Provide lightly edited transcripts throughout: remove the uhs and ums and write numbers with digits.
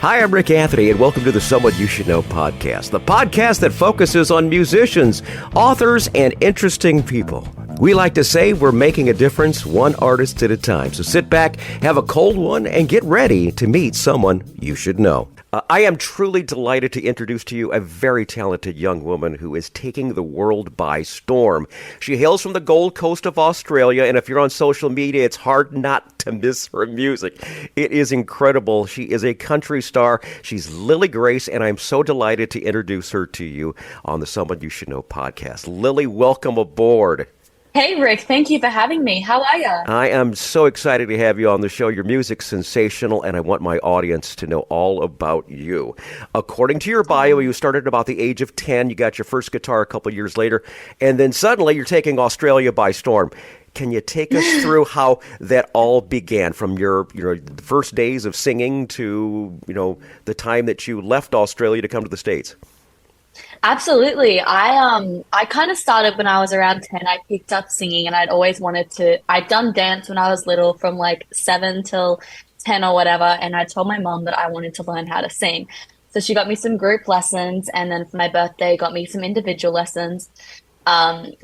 Hi, I'm Rick Anthony, and welcome to the Someone You Should Know podcast, the podcast that focuses on musicians, authors, and interesting people. We like to say we're making a difference one artist at a time. So sit back, have a cold one, and get ready to meet someone you should know. I am truly delighted to introduce to you a very talented young woman who is taking the world by storm. She hails from the Gold Coast of Australia, and if you're on social media, it's hard not to miss her music. It is incredible. She is a country star. She's Lily Grace, and I'm so delighted to introduce her to you on the Someone You Should Know podcast. Lily, welcome aboard. Hey, Rick. Thank you for having me. How are you? I am so excited to have you on the show. Your music's sensational, and I want my audience to know all about you. According to your bio, you started at about the age of 10. You got your first guitar a couple years later, and then suddenly you're taking Australia by storm. Can you take us through how that all began, from your first days of singing to the time that you left Australia to come to the States? Absolutely. I kind of started when I was around 10. I picked up singing and I'd always wanted to. I'd done dance when I was little from like 7 till 10 or whatever. And I told my mom that I wanted to learn how to sing. So she got me some group lessons. And then for my birthday, got me some individual lessons.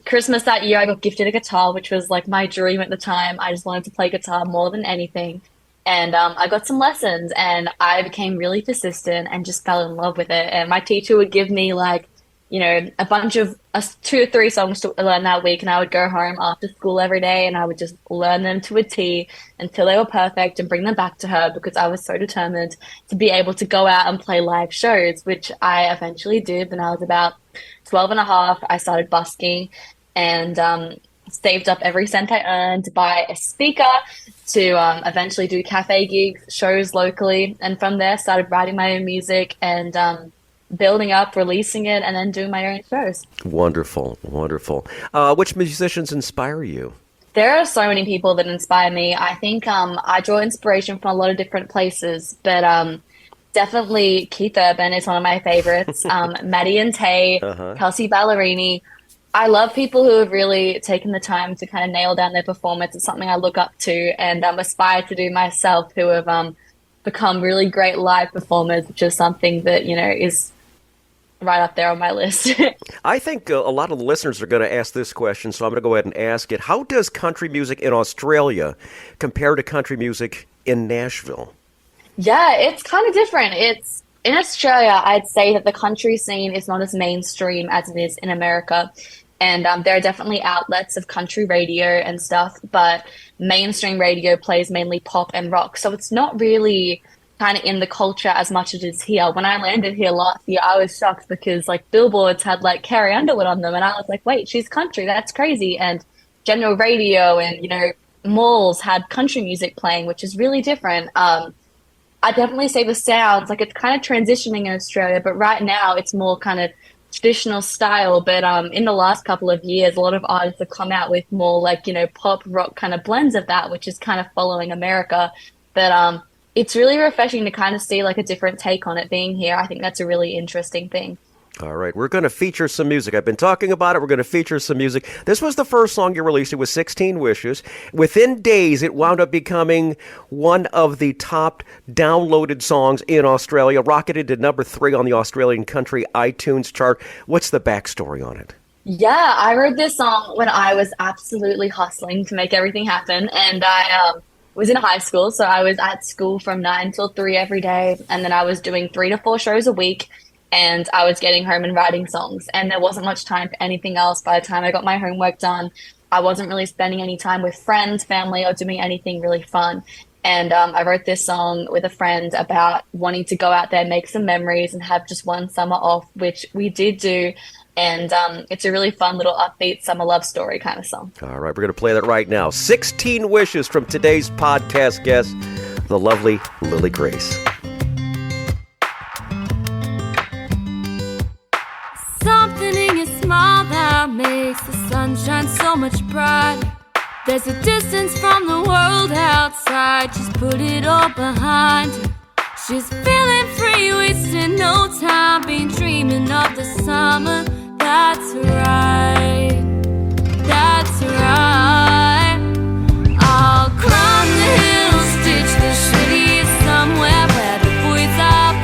Christmas that year, I got gifted a guitar, which was like my dream at the time. I just wanted to play guitar more than anything. And I got some lessons and I became really persistent and just fell in love with it. And my teacher would give me a bunch of 2 or 3 songs to learn that week. And I would go home after school every day and I would just learn them to a T until they were perfect and bring them back to her, because I was so determined to be able to go out and play live shows, which I eventually did. When I was about 12 and a half, I started busking and saved up every cent I earned to buy a speaker, to eventually do cafe gigs, shows locally, and from there started writing my own music and building up, releasing it, and then doing my own shows. Wonderful, wonderful. Which musicians inspire you? There are so many people that inspire me. I think I draw inspiration from a lot of different places, but definitely Keith Urban is one of my favorites. Maddie and Tay, Kelsey Ballerini. I love people who have really taken the time to kind of nail down their performance. It's something I look up to and aspire to do myself, who have become really great live performers, which is something that, is right up there on my list. I think a lot of the listeners are going to ask this question, so I'm going to go ahead and ask it. How does country music in Australia compare to country music in Nashville? Yeah, it's kind of different. In Australia, I'd say that the country scene is not as mainstream as it is in America. And there are definitely outlets of country radio and stuff, but mainstream radio plays mainly pop and rock. So it's not really kind of in the culture as much as it is here. When I landed here last year, I was shocked because billboards had Carrie Underwood on them. And I was like, wait, she's country. That's crazy. And general radio and, malls had country music playing, which is really different. I definitely say the sounds, it's kind of transitioning in Australia, but right now it's more kind of traditional style. But in the last couple of years, a lot of artists have come out with more pop rock kind of blends of that, which is kind of following America. But it's really refreshing to kind of see a different take on it being here. I think that's a really interesting thing. All right, we're going to feature some music. I've been talking about it. We're going to feature some music. This was the first song you released. It was 16 Wishes. Within days, it wound up becoming one of the top downloaded songs in Australia, rocketed to number 3 on the Australian country iTunes chart. What's the backstory on it? Yeah, I wrote this song when I was absolutely hustling to make everything happen. And I was in high school, so I was at school from 9 till 3 every day. And then I was doing 3 to 4 shows a week. And I was getting home and writing songs, and there wasn't much time for anything else. By the time I got my homework done, I wasn't really spending any time with friends, family, or doing anything really fun. And I wrote this song with a friend about wanting to go out there, make some memories, and have just one summer off, which we did do. And it's a really fun little upbeat summer love story kind of song. All right, we're going to play that right now. 16 Wishes from today's podcast guest, the lovely Lily Grace. Something in your smile that makes the sunshine so much brighter. There's a distance from the world outside, just put it all behind her. She's feeling free, wasting no time, been dreaming of the summer. That's right, that's right. I'll climb the hill, stitch the city somewhere where the boys are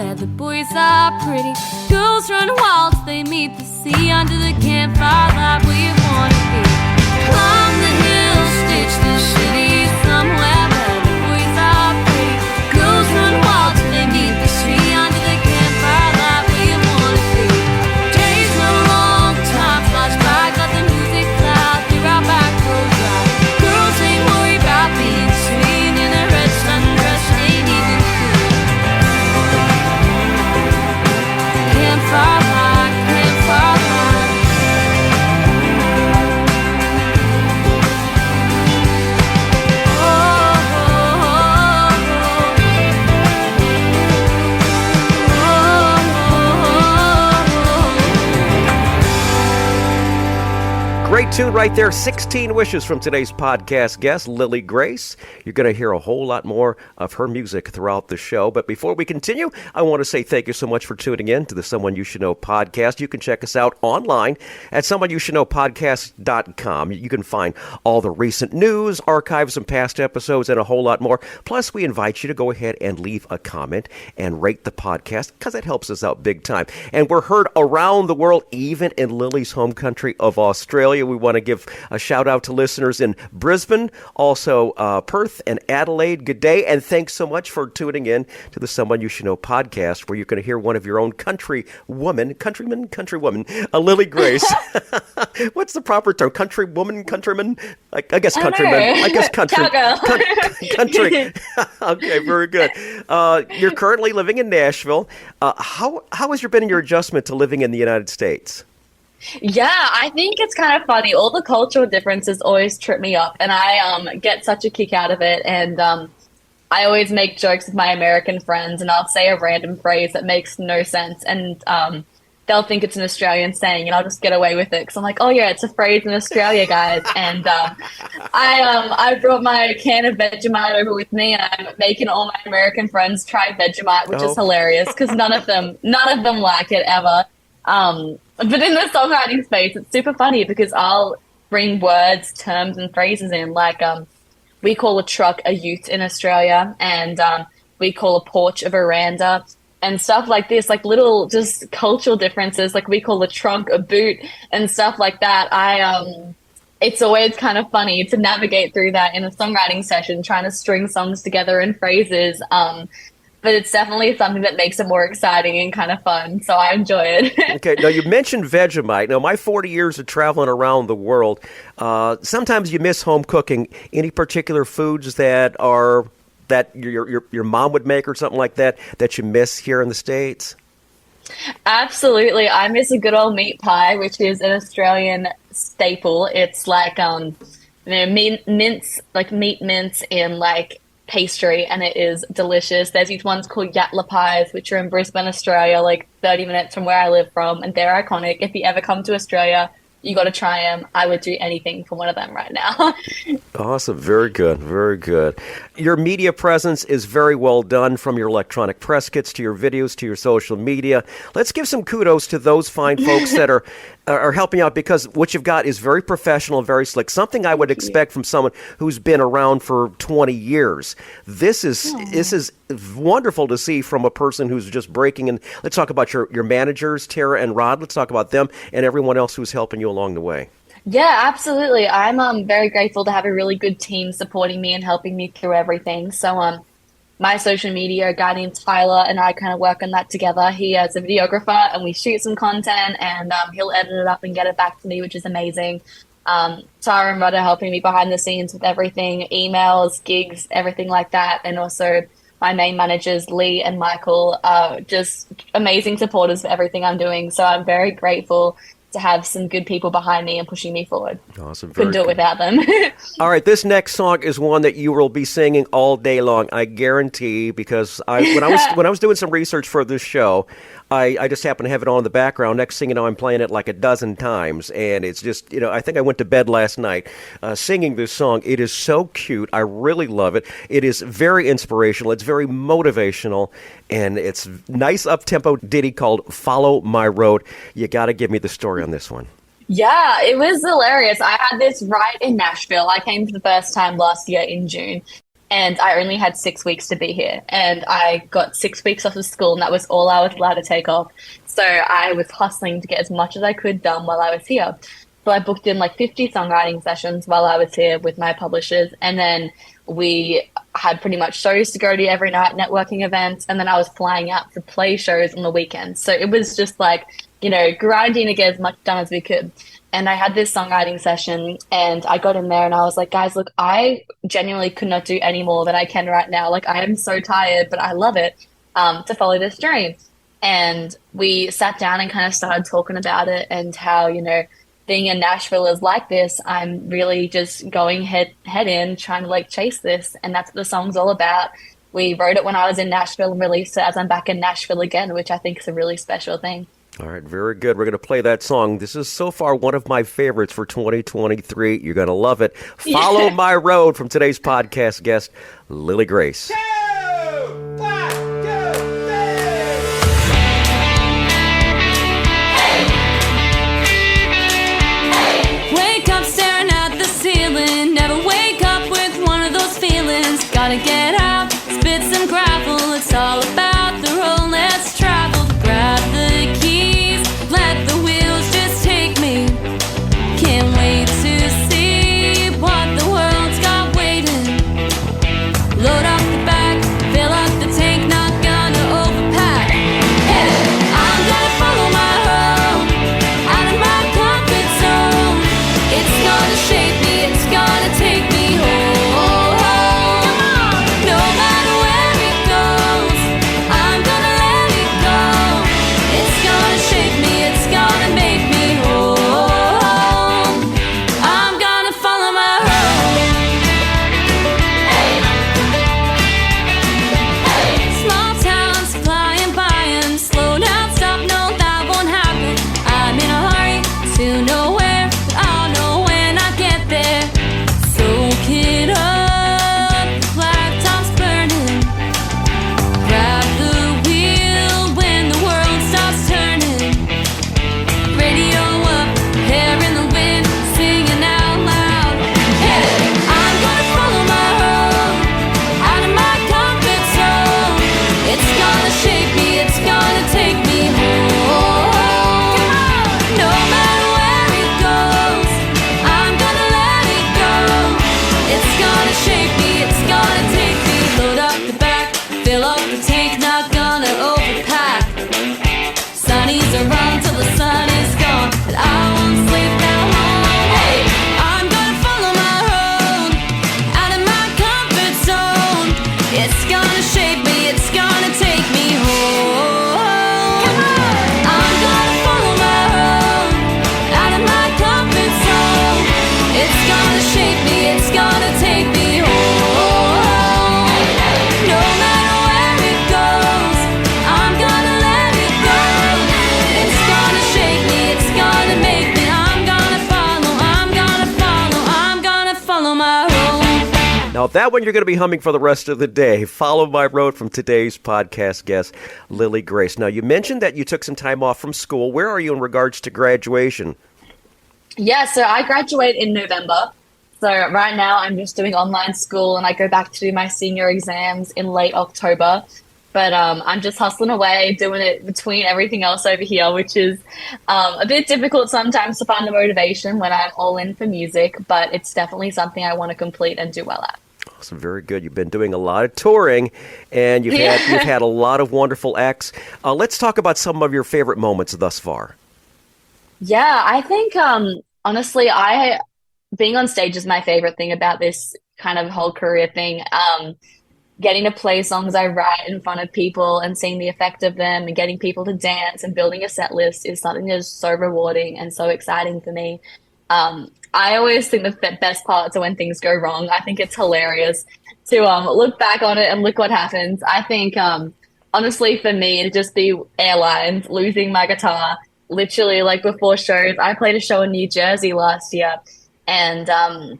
where the boys are pretty. Girls run wild, they meet the sea under the campfire light where you wanna be. Climb the hill, stitch the city somewhere where the boys are pretty. Girls run wild, they meet the sea under the campfire light where you wanna be. Days are long, time flies by, got the music loud, through our back road drive. Girls ain't worried about being seen in a red sundress, ain't even cool. Campfire light, campfire light. Great tune right there. 16 Wishes from today's podcast guest, Lily Grace. You're going to hear a whole lot more of her music throughout the show. But before we continue, I want to say thank you so much for tuning in to the Someone You Should Know podcast. You can check us out online at Someoneyoushouldknowpodcast.com. You can find all the recent news, archives, and past episodes, and a whole lot more. Plus, we invite you to go ahead and leave a comment and rate the podcast because it helps us out big time. And we're heard around the world, even in Lily's home country of Australia. We want to give a shout out to listeners in Brisbane, also Perth and Adelaide. Good day, and thanks so much for tuning in to the Someone You Should Know podcast, where you're going to hear one of your own countrywoman, Lily Grace. What's the proper term? Countryman? I guess countryman. I guess country. Country. Okay, very good. You're currently living in Nashville. How has been your adjustment to living in the United States? Yeah, I think it's kind of funny. All the cultural differences always trip me up, and I get such a kick out of it. And I always make jokes with my American friends, and I'll say a random phrase that makes no sense, and they'll think it's an Australian saying, and I'll just get away with it because I'm like, oh yeah, it's a phrase in Australia, guys. And I brought my can of Vegemite over with me, and I'm making all my American friends try Vegemite, which is hilarious because none of them like it ever. But in the songwriting space, it's super funny because I'll bring words, terms, and phrases in. Like, we call a truck a ute in Australia, and we call a porch a veranda, and stuff like this, like little just cultural differences. Like, we call a trunk a boot, and stuff like that. It's always kind of funny to navigate through that in a songwriting session, trying to string songs together in phrases. But it's definitely something that makes it more exciting and kind of fun, so I enjoy it. Okay, now you mentioned Vegemite. Now, my 40 years of traveling around the world, sometimes you miss home cooking. Any particular foods that your mom would make or something like that you miss here in the States? Absolutely. I miss a good old meat pie, which is an Australian staple. It's like meat mince in like pastry, and it is delicious. There's these ones called Yatla pies, which are in Brisbane, Australia, like 30 minutes from where I live from, and they're iconic. If you ever come to Australia, you got to try them. I would do anything for one of them right now. Awesome. Very good. Very good. Your media presence is very well done, from your electronic press kits to your videos to your social media. Let's give some kudos to those fine folks that are helping out, because what you've got is very professional and very slick. Something I would expect from someone who's been around for 20 years. This is wonderful to see from a person who's just breaking in. Let's talk about your managers, Tara and Rod. Let's talk about them and everyone else who's helping you along the way. Yeah, absolutely. I'm very grateful to have a really good team supporting me and helping me through everything. So my social media, a guy named Tyler, and I kind of work on that together. He is a videographer, and we shoot some content, and he'll edit it up and get it back to me, which is amazing. Tara and Rod are helping me behind the scenes with everything, emails, gigs, everything like that. And also my main managers, Lee and Michael, are just amazing supporters for everything I'm doing. So I'm very grateful to have some good people behind me and pushing me forward. Awesome. Couldn't do it without them. All right, this next song is one that you will be singing all day long, I guarantee, because when I was doing some research for this show, I just happened to have it on in the background. Next thing you know, I'm playing it like a dozen times, and it's just, I think I went to bed last night singing this song. It is so cute. I really love it. It is very inspirational. It's very motivational, and it's nice up-tempo ditty called Follow My Road. You got to give me the story on this one. Yeah, it was hilarious. I had this right in Nashville. I came for the first time last year in June. and I only had 6 weeks to be here. And I got 6 weeks off of school, and that was all I was allowed to take off. So I was hustling to get as much as I could done while I was here. So I booked in like 50 songwriting sessions while I was here with my publishers. And then we had pretty much shows to go to every night, networking events. And then I was flying out to play shows on the weekends. So it was just like, you know, grinding to get as much done as we could. And I had this songwriting session, and I got in there and I was like, guys, look, I genuinely could not do any more than I can right now. Like, I am so tired, but I love it to follow this dream. And we sat down and kind of started talking about it and how, you know, being in Nashville is like this. I'm really just going head in, trying to like chase this. And that's what the song's all about. We wrote it when I was in Nashville and released it as I'm back in Nashville again, which I think is a really special thing. All right, very good. We're going to play that song. This is so far one of my favorites for 2023. You're going to love it. Follow My Road from today's podcast guest, Lily Grace. Wake up staring at the ceiling. Never wake up with one of those feelings. Gotta get out, spit some gravel. It's all about the road. Let's travel. Grab the keys, let the wheels just take me. Can't wait to see what the world's got waiting. Load up the back, fill up the tank, not gonna overpack. Yeah, I'm gonna follow my road, out of my comfort zone. It's gonna shape me, it's gonna take me home. No matter where it goes, I'm gonna let it go. It's gonna shape me, it's gonna make me whole. I'm gonna follow my road. Small towns flying by and slow down, stop, no, that won't happen. I'm in a hurry to nowhere, but I'll know when I get there. Soak it up, flag tops burning. Grab the wheel when the world stops turning. Radio up, hair in the wind, singing out loud. Yeah, I'm gonna follow my road, out of my comfort zone. It's gonna shape me, it's gonna take me home. No matter where it goes, I'm gonna let it go. It's gonna shape me, it's gonna take me. Load up the back, fill up the tank, not gonna overpack. Sunnies are run till the sun is gone, but I won't sleep that long. Hey, I'm gonna follow my road, out of my comfort zone. It's gonna shape me, it's gonna take me home. Come on! I'm gonna follow my road, out of my comfort zone. It's gonna shape me, it's gonna take me home. No matter where it goes, I'm gonna let it go. It's gonna shape me, it's gonna make me. I'm gonna follow, I'm gonna follow, I'm gonna follow my road. Now, that one you're going to be humming for the rest of the day. Follow My Road from today's podcast guest, Lily Grace. Now, you mentioned that you took some time off from school. Where are you in regards to graduation? Yeah, so I graduate in November. So right now I'm just doing online school, and I go back to do my senior exams in late October. But I'm just hustling away, doing it between everything else over here, which is a bit difficult sometimes to find the motivation when I'm all in for music. But it's definitely something I want to complete and do well at. Awesome, very good. You've been doing a lot of touring, and you've had a lot of wonderful acts. Let's talk about some of your favorite moments thus far. Yeah, I think honestly, being on stage is my favorite thing about this kind of whole career thing. Getting to play songs I write in front of people and seeing the effect of them and getting people to dance and building a set list is something that is so rewarding and so exciting for me. I always think the best parts are when things go wrong. I think it's hilarious to look back on it and look what happens. I think honestly for me it'd just be airlines, losing my guitar. Literally, like before shows, I played a show in New Jersey last year, and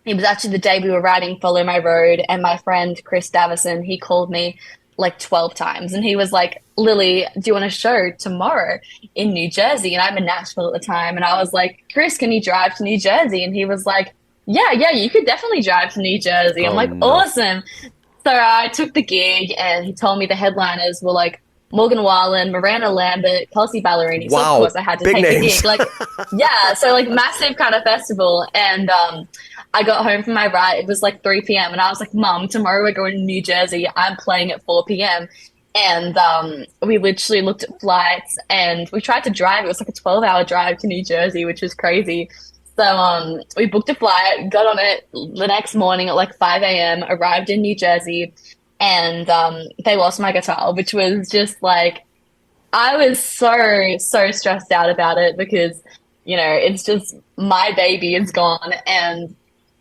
it was actually the day we were writing Follow My Road, and my friend Chris Davison, he called me like 12 times, and he was like, Lily, do you want a show tomorrow in New Jersey? And I'm in Nashville at the time, and I was like, Chris, can you drive to New Jersey? And he was like, Yeah, you could definitely drive to New Jersey. I'm Oh like, no. awesome. So I took the gig and he told me the headliners were like Morgan Wallen, Miranda Lambert, Kelsey Ballerini. So of Wow, course I had to big take the names. gig. Like, yeah, so like massive kind of festival. And I got home from my ride. It was like 3 p.m. and I was like, Mom, tomorrow we're going to New Jersey. I'm playing at 4 p.m. And we literally looked at flights and we tried to drive. It was like a 12-hour drive to New Jersey, which was crazy. So we booked a flight, got on it the next morning at like 5 a.m., arrived in New Jersey, and they lost my guitar, which was just like, I was so stressed out about it because, it's just my baby is gone. And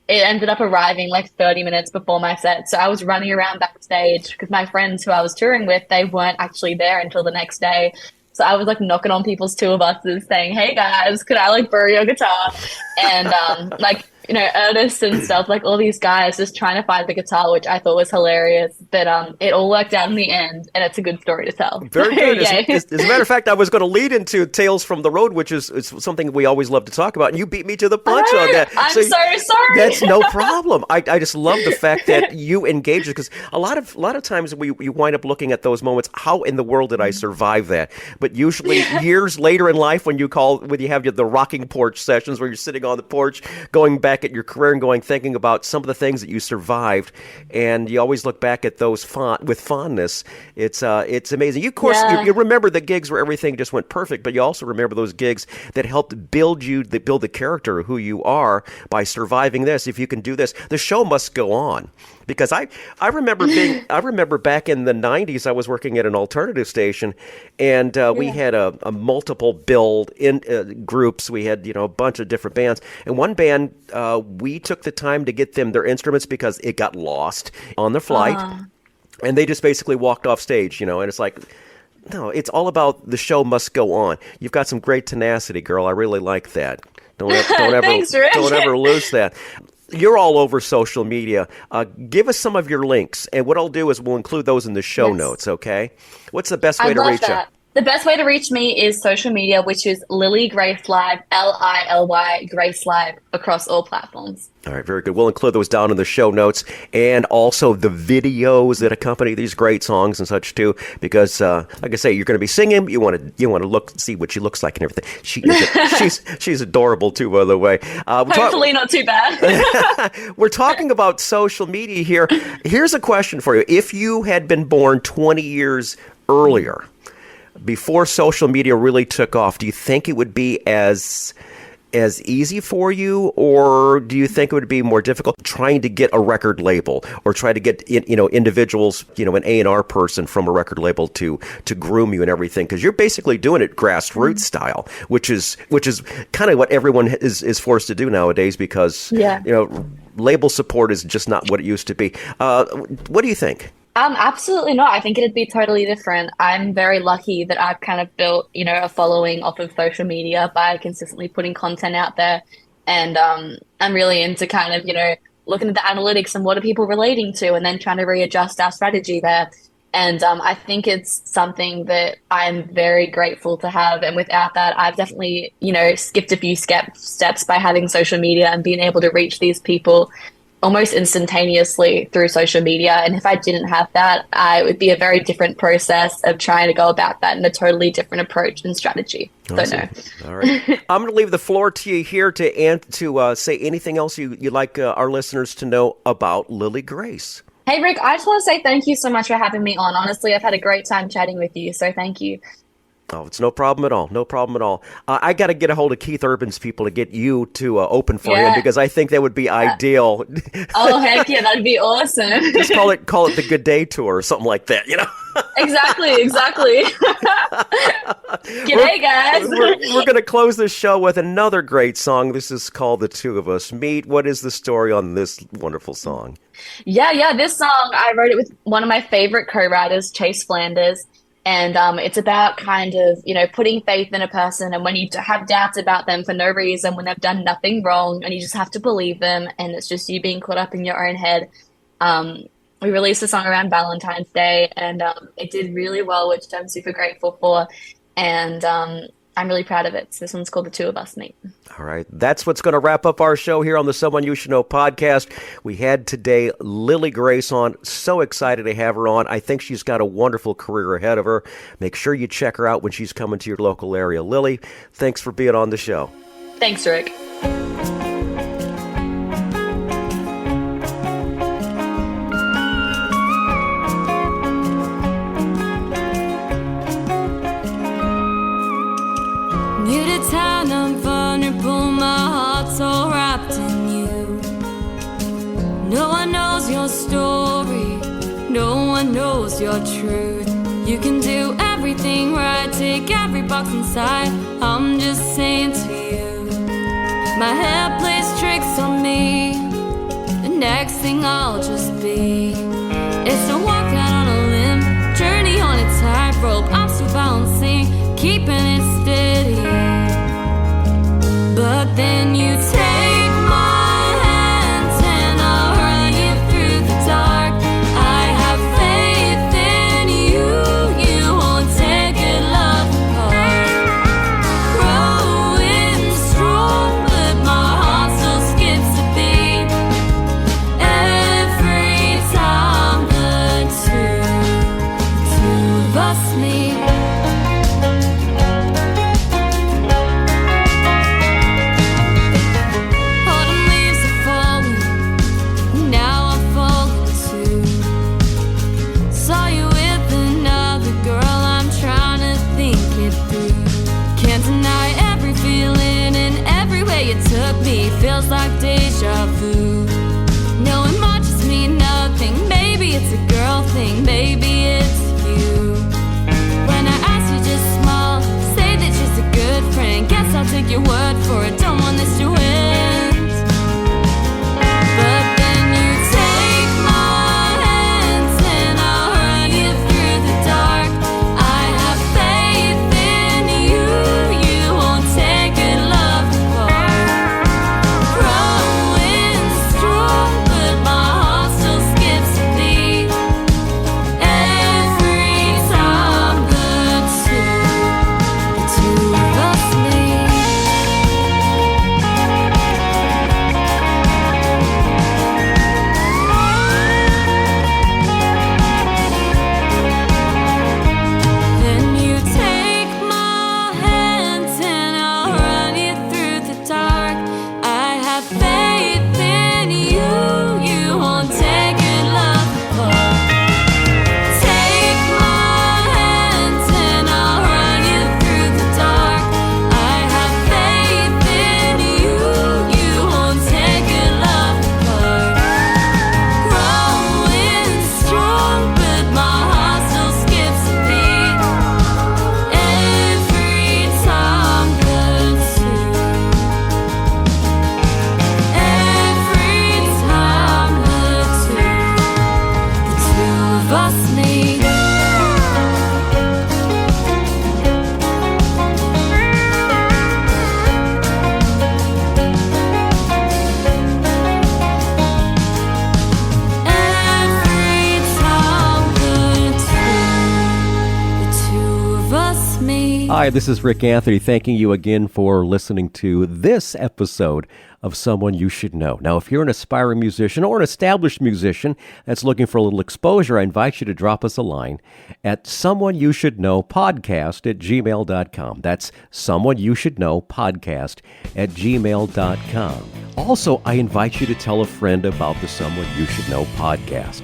it ended up arriving like 30 minutes before my set. So I was running around backstage because my friends who I was touring with, they weren't actually there until the next day. So I was like knocking on people's tour buses saying, hey guys, could I like borrow your guitar? And like, Ernest and stuff, like all these guys just trying to find the guitar, which I thought was hilarious. But it all worked out in the end, and it's a good story to tell. Very good. Yay. As a matter of fact, I was going to lead into Tales from the Road, which is something we always love to talk about, and you beat me to the punch on that. I'm so sorry. That's no problem. I just love the fact that you engage it, because a lot of times we wind up looking at those moments. How in the world did I survive that? But usually years later in life, when you have the rocking porch sessions where you're sitting on the porch, going back at your career and thinking about some of the things that you survived, and you always look back at those with fondness. It's amazing. You, of course, you remember the gigs where everything just went perfect, but you also remember those gigs that helped build the character of who you are by surviving this. If you can do this, the show must go on. Because I remember back in the 90s, I was working at an alternative station, and we had a multiple build in groups. We had a bunch of different bands, and one band we took the time to get them their instruments because it got lost on the flight, and they just basically walked off stage, and it's like, no, it's all about the show must go on. You've got some great tenacity, girl. I really like that. Don't ever Thanks, Rich. don't ever lose that. You're all over social media. Give us some of your links, and what I'll do is we'll include those in the show notes, okay? What's the best way to reach you? The best way to reach me is social media, which is Lily Grace Live, Lily Grace Live, across all platforms. All right, very good. We'll include those down in the show notes, and also the videos that accompany these great songs and such too. Because, like I say, you're going to be singing. You want to see what she looks like and everything. She's adorable too, by the way. Hopefully, not too bad. We're talking about social media here. Here's a question for you: if you had been born 20 years earlier, before social media really took off, do you think it would be as easy for you, or do you think it would be more difficult trying to get a record label or try to get individuals, an A&R person from a record label to groom you and everything? Because you're basically doing it grassroots style, which is kind of what everyone is forced to do nowadays, because label support is just not what it used to be. What do you think? Absolutely not. I think it'd be totally different. I'm very lucky that I've kind of built, a following off of social media by consistently putting content out there. And I'm really into kind of, looking at the analytics and what are people relating to, and then trying to readjust our strategy there. And I think it's something that I'm very grateful to have. And without that, I've definitely, skipped a few steps by having social media and being able to reach these people almost instantaneously through social media. And if I didn't have that, it would be a very different process of trying to go about that, and a totally different approach and strategy. Awesome. So no. All right. I'm going to leave the floor to you here to say anything else you'd like our listeners to know about Lily Grace. Hey, Rick, I just want to say thank you so much for having me on. Honestly, I've had a great time chatting with you, so thank you. Oh, it's no problem at all. No problem at all. I got to get a hold of Keith Urban's people to get you to open for him, because I think that would be ideal. Oh, heck yeah, that'd be awesome. Just call it the Good Day Tour or something like that, Exactly. G'day, guys. We're going to close this show with another great song. This is called The Two of Us Meet. What is the story on this wonderful song? Yeah. This song, I wrote it with one of my favorite co-writers, Chase Flanders. And it's about kind of, putting faith in a person, and when you have doubts about them for no reason, when they've done nothing wrong, and you just have to believe them, and it's just you being caught up in your own head. We released the song around Valentine's Day, and it did really well, which I'm super grateful for. And I'm really proud of it. So this one's called The Two of Us, Nate. All right. That's what's going to wrap up our show here on the Someone You Should Know podcast. We had today Lily Grace on. So excited to have her on. I think she's got a wonderful career ahead of her. Make sure you check her out when she's coming to your local area. Lily, thanks for being on the show. Thanks, Rick. New to town, I'm vulnerable, my heart's all wrapped in you. No one knows your story, no one knows your truth. You can do everything right, take every box inside. I'm just saying to you, my head plays tricks on me. The next thing I'll just be, it's a walk out on a limb, journey on a tightrope. I'm still balancing, keeping it steady. But then you take my hands and I'll run you through the dark. I have faith in you, you won't take it love apart. Growing strong, but my heart still skips a beat. Every time the two of us meet. Feels like deja vu. Knowing might just mean nothing. Maybe it's a girl thing, maybe it's you. When I ask you, just smile, say that she's a good friend. Guess I'll take your word for it, don't want this to end. But then you take my hands and I'll run you through the dark. I have faith in you, you won't take it love apart. Growing strong, but my heart still skips a beat. Every time the two of us meet. Then you take my hands and I'll run you through the dark. I have faith in you, you won't take it love apart. Take my hands and I'll run you through the dark. I have faith in you, you won't take it love apart. Growing strong, but my heart still skips a beat. Every time the two of us meet. Every time the two of us meet. Hi, this is Rick Anthony, thanking you again for listening to this episode of Someone You Should Know. Now, if you're an aspiring musician or an established musician that's looking for a little exposure, I invite you to drop us a line at someoneyoushouldknowpodcast@gmail.com. That's someoneyoushouldknowpodcast@gmail.com. Also, I invite you to tell a friend about the Someone You Should Know podcast.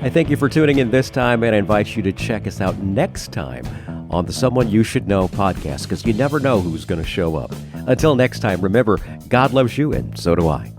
I thank you for tuning in this time, and I invite you to check us out next time on the Someone You Should Know podcast, because you never know who's going to show up. Until next time, remember, God loves you, and so do I.